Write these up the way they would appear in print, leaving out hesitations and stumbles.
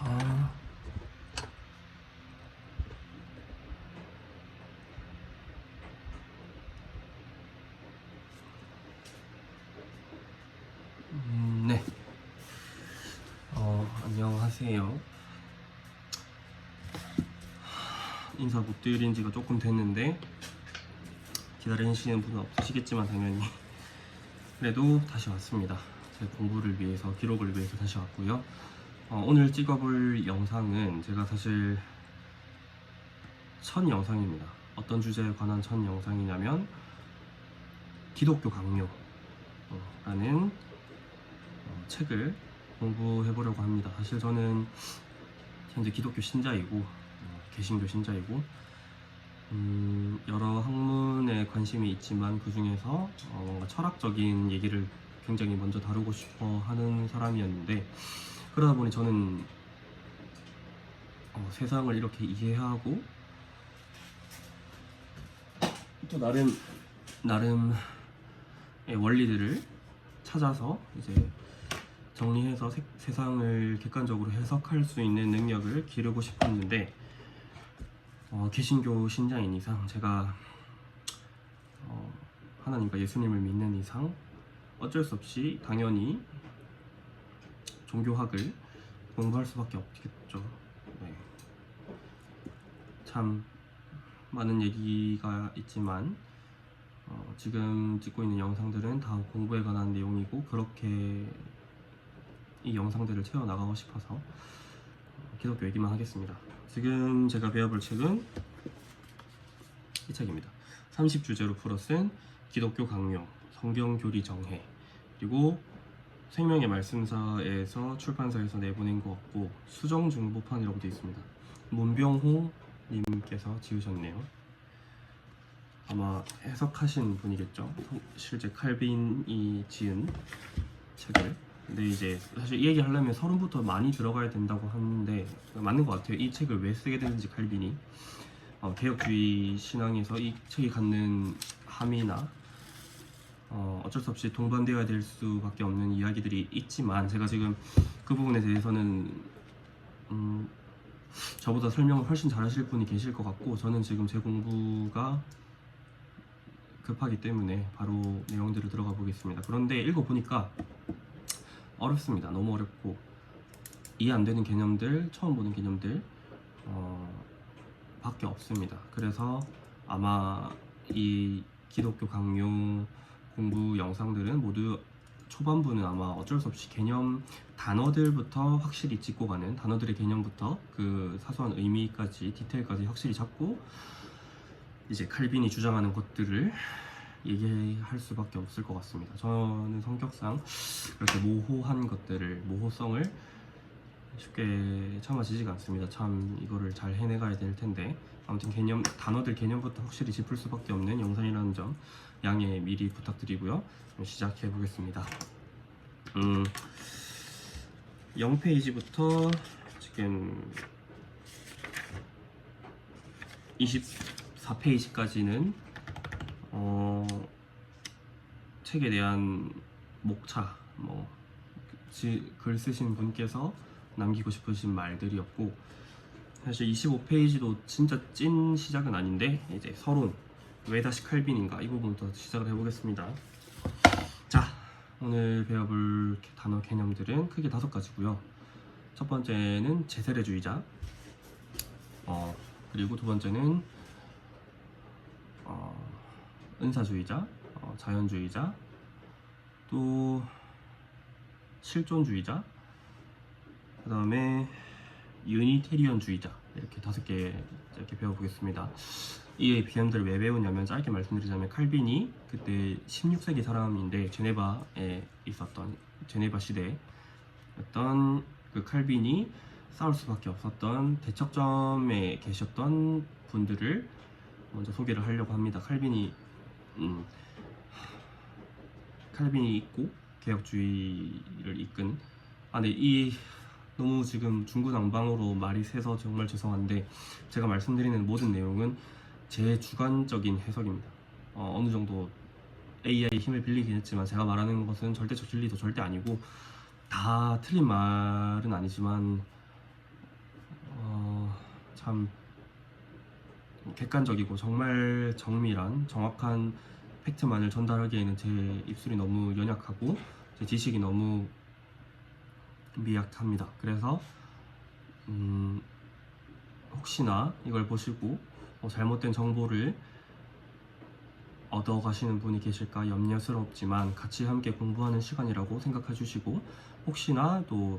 아, 네. 안녕하세요. 인사 못 드린 지가 조금 됐는데 기다리시는 분은 없으시겠지만 당연히 그래도 다시 왔습니다. 제 공부를 위해서, 기록을 위해서 다시 왔고요. 오늘 찍어볼 영상은 제가 사실 첫 영상입니다. 어떤 주제에 관한 첫 영상이냐면 기독교 강요라는 책을 공부해보려고 합니다. 사실 저는 현재 기독교 신자이고 개신교 신자이고 여러 학문에 관심이 있지만 그 중에서 뭔가 철학적인 얘기를 굉장히 먼저 다루고 싶어 하는 사람이었는데, 그러다 보니 저는 세상을 이렇게 이해하고 또 나름의 원리들을 찾아서 이제 정리해서 세상을 객관적으로 해석할 수 있는 능력을 기르고 싶었는데, 개신교 신자인 이상, 제가 하나님과 예수님을 믿는 이상 어쩔 수 없이 당연히 종교학을 공부할 수밖에 없겠죠. 네. 참 많은 얘기가 있지만 지금 찍고 있는 영상들은 다 공부에 관한 내용이고, 그렇게 이 영상들을 채워나가고 싶어서 기독교 얘기만 하겠습니다. 지금 제가 배워볼 책은 이 책입니다. 30주제로 풀어 쓴 기독교 강요, 성경교리 정해, 그리고 생명의 말씀사에서 출판사에서 내보낸 것 같고 수정중보판이라고 되어 있습니다. 문병호 님께서 지으셨네요. 아마 해석하신 분이겠죠. 실제 칼빈이 지은 책을. 근데 이제 사실 이 얘기 하려면 서론부터 많이 들어가야 된다고 하는데 맞는 것 같아요. 이 책을 왜 쓰게 됐는지 칼빈이 개혁주의 신앙에서 이 책이 갖는 함이나 어쩔 수 없이 동반되어야 될 수밖에 없는 이야기들이 있지만, 제가 지금 그 부분에 대해서는 저보다 설명을 훨씬 잘하실 분이 계실 것 같고, 저는 지금 제 공부가 급하기 때문에 바로 내용들을 들어가 보겠습니다. 그런데 읽어보니까 어렵습니다. 너무 어렵고 이해 안 되는 개념들, 처음 보는 개념들 밖에 없습니다. 그래서 아마 이 기독교 강요 공부 영상들은 모두 초반부는 아마 어쩔 수 없이 개념 단어들부터 확실히 짚고 가는, 단어들의 개념부터 그 사소한 의미까지, 디테일까지 확실히 잡고 이제 칼빈이 주장하는 것들을 얘기할 수밖에 없을 것 같습니다. 저는 성격상 이렇게 모호한 것들을, 모호성을 쉽게 참아지지가 않습니다. 참 이거를 잘 해내가야 될 텐데, 아무튼 단어들 개념부터 확실히 짚을 수밖에 없는 영상이라는 점 양해 미리 부탁드리고요. 그럼 시작해 보겠습니다. 0페이지부터 지금 24페이지까지는 책에 대한 목차, 글 쓰신 분께서 남기고 싶으신 말들이었고, 사실 25페이지도 진짜 찐 시작은 아닌데 이제 서론, 왜 다시 칼빈인가, 이 부분부터 시작을 해보겠습니다. 자, 오늘 배워볼 단어 개념들은 크게 5가지고요. 첫 번째는 제세례주의자, 그리고 두 번째는 은사주의자, 자연주의자, 또 실존주의자, 그 다음에 유니테리언주의자, 이렇게 5개 이렇게 배워보겠습니다. 이 개념들을 왜 배우냐면, 짧게 말씀드리자면 칼빈이 그때 16세기 사람인데 제네바에 있었던, 제네바 시대에 어떤 그 칼빈이 싸울 수밖에 없었던 대척점에 계셨던 분들을 먼저 소개를 하려고 합니다. 칼빈이 있고 개혁주의를 이끈, 근데 이 너무 지금 중구난방으로 말이 새서 정말 죄송한데, 제가 말씀드리는 모든 내용은 제 주관적인 해석입니다. 어느 정도 AI 힘을 빌리긴 했지만 제가 말하는 것은 절대적 진리도 절대 아니고, 다 틀린 말은 아니지만 참 객관적이고 정말 정밀한 정확한 팩트만을 전달하기에는 제 입술이 너무 연약하고 제 지식이 너무 미약합니다. 그래서 혹시나 이걸 보시고 잘못된 정보를 얻어가시는 분이 계실까 염려스럽지만 같이 함께 공부하는 시간이라고 생각해 주시고, 혹시나 또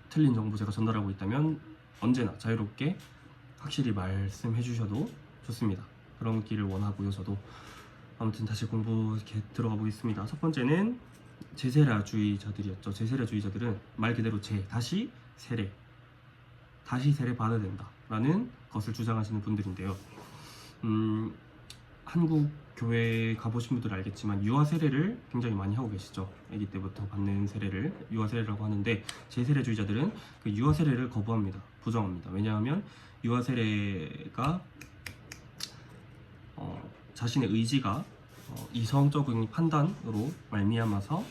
틀린 정보 제가 전달하고 있다면 언제나 자유롭게 확실히 말씀해 주셔도 좋습니다. 그런 길을 원하고요. 저도 아무튼 다시 공부 이렇게 들어가 보겠습니다. 첫 번째는 제세라주의자들이었죠. 제세라주의자들은 말 그대로 다시 세례 받아야 된다 라는 것을 주장하시는 분들인데요. 한국 교회 가보신 분들은 알겠지만 유아 세례를 굉장히 많이 하고 계시죠. 아기 때부터 받는 세례를 유아 세례라고 하는데, 제세례주의자들은 그 유아 세례를 거부합니다. 부정합니다. 왜냐하면 유아 세례가 자신의 의지가 이성적인 판단으로 말미암아서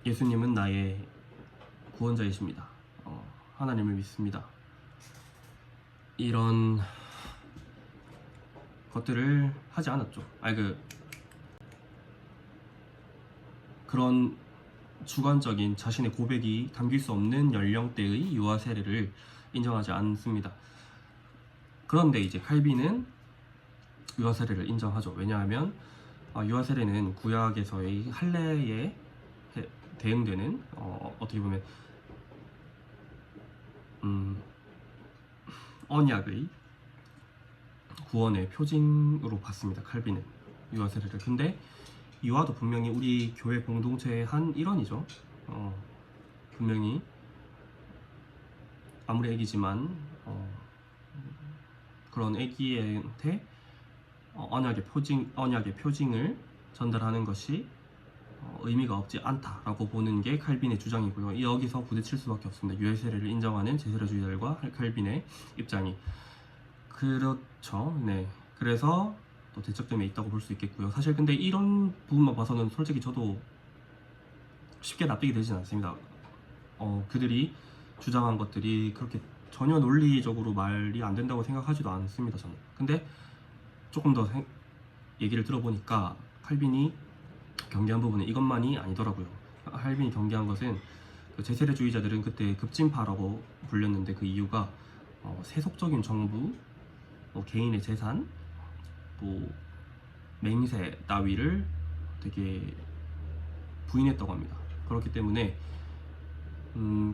예수님은 나의 구원자이십니다, 하나님을 믿습니다, 이런 것들을 하지 않았죠. 그런 주관적인 자신의 고백이 담길 수 없는 연령대의 유아 세례를 인정하지 않습니다. 그런데 이제 칼빈은 유아 세례를 인정하죠. 왜냐하면 유아 세례는 구약에서의 할례에 대응되는 어떻게 보면 언약의 구원의 표징으로 봤습니다. 칼빈은 유아 세례를. 근데 유아도 분명히 우리 교회 공동체의 한 일원이죠. 분명히 아무리 애기지만 그런 애기한테 언약의 표징을 전달하는 것이 의미가 없지 않다라고 보는 게 칼빈의 주장이고요. 여기서 부딪힐 수밖에 없습니다. 유아 세례를 인정하는 제세례주의자들과 칼빈의 입장이. 그렇죠. 네. 그래서 또 대척점에 있다고 볼 수 있겠고요. 사실 근데 이런 부분만 봐서는 솔직히 저도 쉽게 납득이 되진 않습니다. 그들이 주장한 것들이 그렇게 전혀 논리적으로 말이 안 된다고 생각하지도 않습니다, 저는. 근데 조금 더 얘기를 들어보니까 칼빈이 경계한 부분은 이것만이 아니더라고요. 칼빈이 경계한 것은 그 제세례주의자들은 그때 급진파라고 불렸는데, 그 이유가 세속적인 정부, 개인의 재산, 또 맹세 따위를 되게 부인했다고 합니다. 그렇기 때문에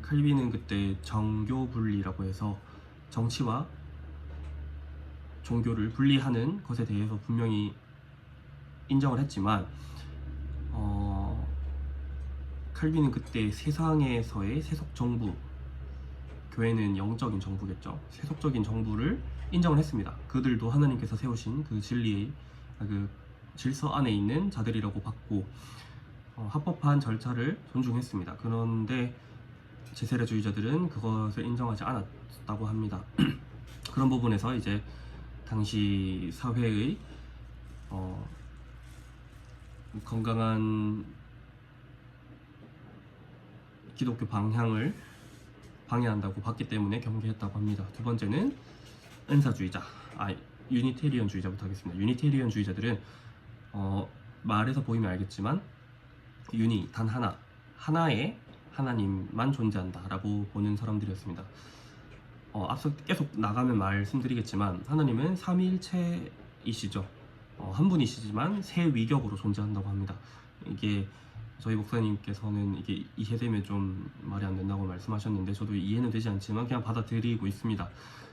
칼빈은 그때 정교 분리라고 해서 정치와 종교를 분리하는 것에 대해서 분명히 인정을 했지만, 칼빈은 그때 세상에서의 세속 정부, 교회는 영적인 정부겠죠. 세속적인 정부를 인정을 했습니다. 그들도 하나님께서 세우신 그 진리의 그 질서 안에 있는 자들이라고 봤고, 합법한 절차를 존중했습니다. 그런데 제세례주의자들은 그것을 인정하지 않았다고 합니다. 그런 부분에서 이제 당시 사회의 건강한 기독교 방향을 방해한다고 봤기 때문에 경계했다고 합니다. 두 번째는 은사주의자, 유니테리언주의자부터 하겠습니다. 유니테리언주의자들은 말에서 보이면 알겠지만 단 하나의 하나님만 존재한다 라고 보는 사람들이었습니다. 앞서 계속 나가면 말씀드리겠지만 하나님은 삼위일체이시죠. 한 분이시지만 세 위격으로 존재한다고 합니다. 이게 저희 목사님께서는 이게 이해되면 좀 말이 안 된다고 말씀하셨는데, 저도 이해는 되지 않지만 그냥 받아들이고 있습니다.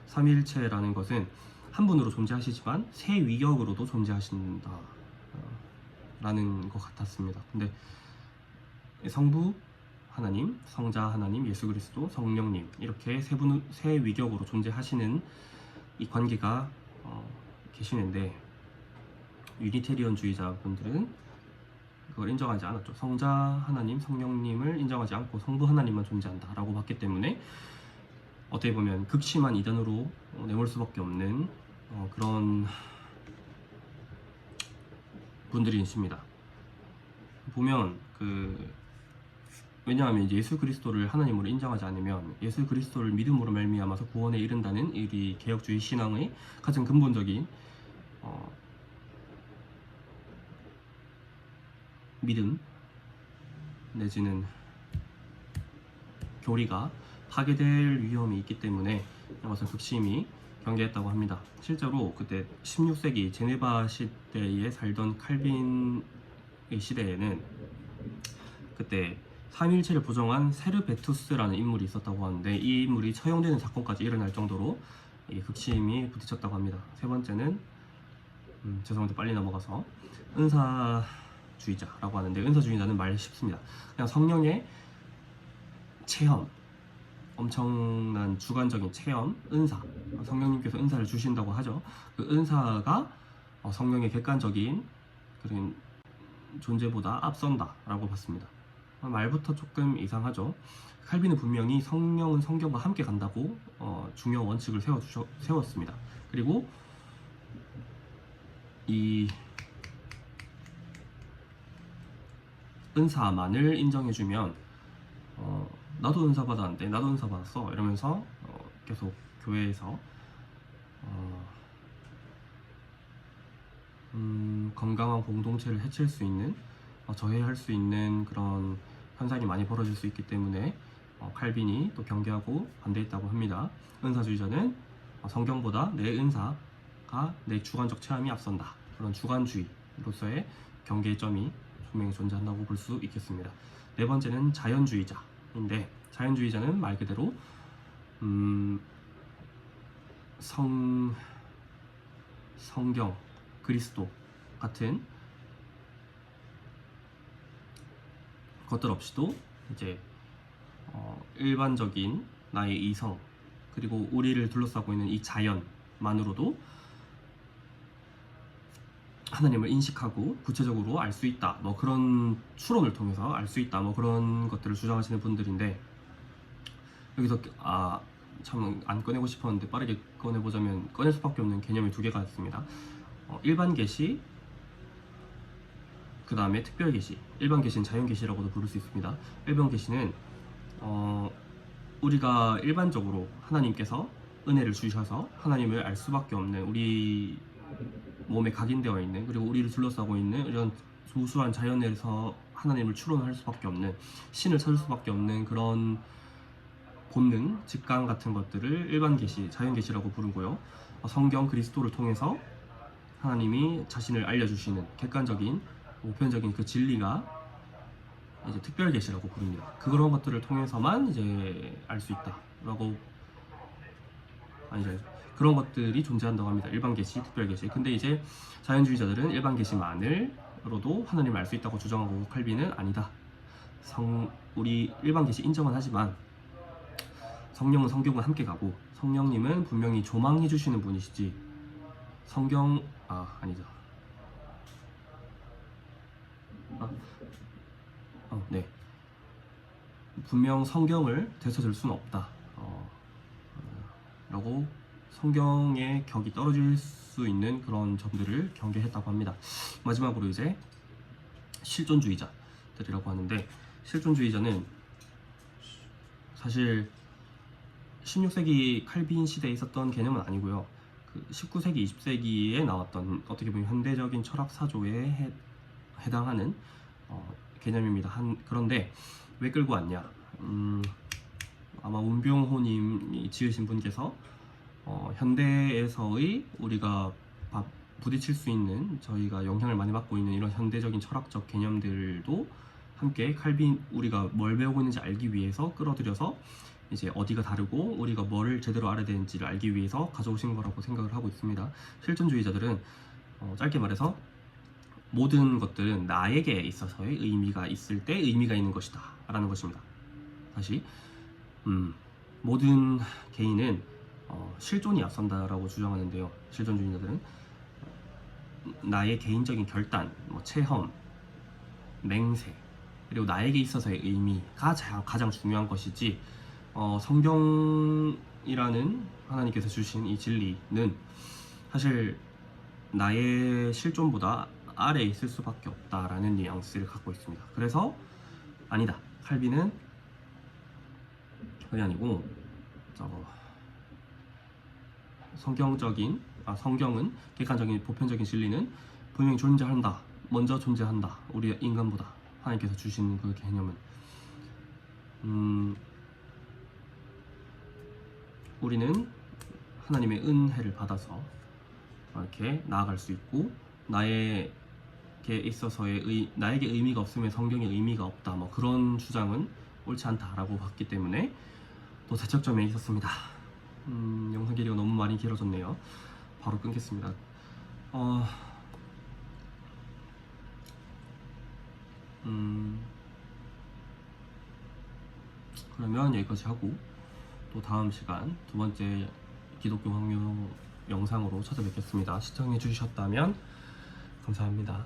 삼위일체라는 것은 한 분으로 존재하시지만 세 위격으로도 존재하신다 라는 것 같았습니다. 근데 성부 하나님, 성자 하나님, 예수 그리스도, 성령님, 이렇게 세 위격으로 존재하시는 이 관계가 계시는데, 유니테리언주의자 분들은 그걸 인정하지 않았죠. 성자 하나님, 성령님을 인정하지 않고 성부 하나님만 존재한다 라고 봤기 때문에 어떻게 보면 극심한 이단으로 내몰 수밖에 없는 그런 분들이 있습니다. 보면 왜냐하면 이제 예수 그리스도를 하나님으로 인정하지 않으면 예수 그리스도를 믿음으로 말미암아서 구원에 이른다는 우리 개혁주의 신앙의 가장 근본적인 믿음 내지는 교리가 파괴될 위험이 있기 때문에 이것을 극심히 경계했다고 합니다. 실제로 그때 16세기 제네바 시대에 살던 칼빈의 시대에는 그때 삼위일체를 부정한 세르베투스라는 인물이 있었다고 하는데 이 인물이 처형되는 사건까지 일어날 정도로 극심히 부딪혔다고 합니다. 세 번째는 죄송한데 빨리 넘어가서 은사주의자라고 하는데 은사주의자는 말 쉽습니다. 그냥 성령의 체험, 엄청난 주관적인 체험, 은사, 성령님께서 은사를 주신다고 하죠. 그 은사가 성령의 객관적인 그런 존재보다 앞선다 라고 봤습니다. 말부터 조금 이상하죠. 칼빈은 분명히 성령은 성경과 함께 간다고 중요 원칙을 세웠습니다. 그리고 이 은사만을 인정해주면 나도 은사 받았는데 나도 은사 받았어 이러면서 계속 교회에서 건강한 공동체를 해칠 수 있는 저해할 수 있는 그런 현상이 많이 벌어질 수 있기 때문에 칼빈이 또 경계하고 반대했다고 합니다. 은사주의자는 성경보다 내 은사가 내 주관적 체험이 앞선다. 그런 주관주의로서의 경계점이 분명히 존재한다고 볼 수 있겠습니다. 네 번째는 자연주의자인데 자연주의자는 말 그대로 성경, 그리스도 같은 것들 없이도 이제 일반적인 나의 이성 그리고 우리를 둘러싸고 있는 이 자연만으로도 하나님을 인식하고 구체적으로 알 수 있다. 뭐 그런 추론을 통해서 알 수 있다. 뭐 그런 것들을 주장하시는 분들인데 여기서 참 안 꺼내고 싶었는데 빠르게 꺼내보자면 꺼낼 수밖에 없는 개념이 두 개가 있습니다. 일반 계시, 그 다음에 특별 계시. 일반 계시는 자연 계시라고도 부를 수 있습니다. 일반 계시는 우리가 일반적으로 하나님께서 은혜를 주셔서 하나님을 알 수밖에 없는 우리 몸에 각인되어 있는 그리고 우리를 둘러싸고 있는 이런 소수한 자연에서 하나님을 추론할 수밖에 없는 신을 찾을 수밖에 없는 그런 본능, 직감 같은 것들을 일반 계시, 자연 계시라고 부르고요. 성경 그리스도를 통해서 하나님이 자신을 알려주시는 객관적인 보편적인 그 진리가 이제 특별 계시라고 부릅니다. 그런 것들을 통해서만 이제 알 수 있다라고 아니죠. 그런 것들이 존재한다고 합니다. 일반 계시, 특별 계시. 근데 이제 자연주의자들은 일반 계시만으로도 하나님을 알 수 있다고 주장하고 칼빈은 아니다. 우리 일반 계시 인정은 하지만 성령은 성경과 함께 가고 성령님은 분명히 조망해 주시는 분이시지 아니죠. 네. 분명 성경을 되찾을 수는 없다. 라고 성경의 격이 떨어질 수 있는 그런 점들을 경계했다고 합니다. 마지막으로 이제 실존주의자들이라고 하는데 실존주의자는 사실 16세기 칼빈 시대에 있었던 개념은 아니고요. 그 19세기, 20세기에 나왔던 어떻게 보면 현대적인 철학 사조에 해당하는 개념입니다. 그런데 왜 끌고 왔냐? 아마 운병호님이 지으신 분께서 현대에서의 우리가 부딪힐 수 있는 저희가 영향을 많이 받고 있는 이런 현대적인 철학적 개념들도 함께 칼빈 우리가 뭘 배우고 있는지 알기 위해서 끌어들여서 이제 어디가 다르고 우리가 뭐를 제대로 알아야 되는지를 알기 위해서 가져오신 거라고 생각을 하고 있습니다. 실존주의자들은 짧게 말해서 모든 것들은 나에게 있어서의 의미가 있을 때 의미가 있는 것이다 라는 것입니다. 다시 모든 개인은 실존이 앞선다라고 주장하는데요. 실존주의자들은 나의 개인적인 결단, 체험, 맹세 그리고 나에게 있어서의 의미가 가장 중요한 것이지 성경이라는 하나님께서 주신 이 진리는 사실 나의 실존보다 아래에 있을 수밖에 없다라는 뉘앙스를 갖고 있습니다. 그래서 아니다. 칼빈은 그게 아니고 성경은 객관적인 보편적인 진리는 분명히 존재한다. 먼저 존재한다. 우리 인간보다 하나님께서 주신 그 개념은 우리는 하나님의 은혜를 받아서 이렇게 나아갈 수 있고 나에게 있어서의 나에게 의미가 없으면 성경에 의미가 없다. 뭐 그런 주장은 옳지 않다라고 봤기 때문에 또 대척점에 있었습니다. 영상 길이가 너무 많이 길어졌네요. 바로 끊겠습니다. 그러면 여기까지 하고 또 다음 시간 두 번째 기독교 확률 영상으로 찾아뵙겠습니다. 시청해 주셨다면 감사합니다.